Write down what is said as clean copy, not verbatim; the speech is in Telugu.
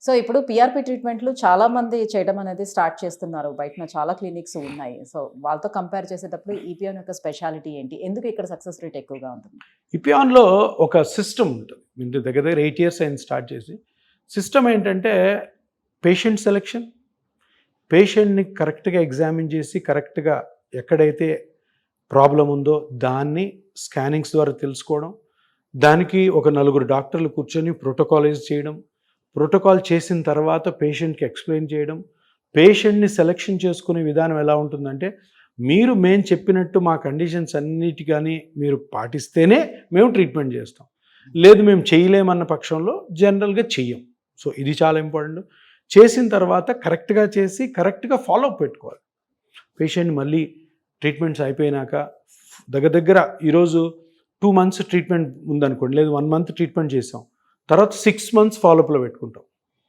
సో ఇప్పుడు పీఆర్పీ ట్రీట్మెంట్లు చాలా మంది చేయడం అనేది స్టార్ట్ చేస్తున్నారు. బయటన చాలా క్లినిక్స్ ఉన్నాయి. సో వాళ్ళతో కంపేర్ చేసేటప్పుడు ఈపీఆన్ యొక్క స్పెషాలిటీ ఏంటి? ఎందుకు ఇక్కడ సక్సెస్ రేట్ ఎక్కువగా ఉంటుంది? ఇపియాన్‌లో ఒక సిస్టమ్ ఉంటుంది. ఇంటి దగ్గర 8 ఇయర్స్ అయింది స్టార్ట్ చేసి. సిస్టమ్ ఏంటంటే పేషెంట్ సెలెక్షన్, పేషెంట్‌ని కరెక్ట్‌గా ఎగ్జామిన్ చేసి కరెక్ట్‌గా ఎక్కడైతే ప్రాబ్లం ఉందో దాన్ని స్కానింగ్స్ ద్వారా తెలుసుకోవడం, దానికి ఒక నలుగురు డాక్టర్లు కూర్చొని ప్రోటోకాలైజ్ చేయడం, ప్రోటోకాల్ చేసిన తర్వాత పేషెంట్కి ఎక్స్ప్లెయిన్ చేయడం, పేషెంట్ని సెలెక్షన్ చేసుకునే విధానం ఎలా ఉంటుందంటే మేము చెప్పినట్టు మా కండిషన్స్ అన్నిటి కానీ మీరు పాటిస్తేనే మేము ట్రీట్మెంట్ చేస్తాం, లేదు మేము చేయలేమన్న పక్షంలో జనరల్గా చెయ్యం. సో ఇది చాలా ఇంపార్టెంట్. చేసిన తర్వాత కరెక్ట్గా చేసి కరెక్ట్గా ఫాలోఅప్ పెట్టుకోవాలి. పేషెంట్ మళ్ళీ ట్రీట్మెంట్స్ అయిపోయినాక దగ్గర ఈరోజు 2 months ట్రీట్మెంట్ ఉందనుకోండి, లేదు 1 month ట్రీట్మెంట్ చేసాం, తర్వాత 6 months ఫాలోఅప్లో పెట్టుకుంటాం.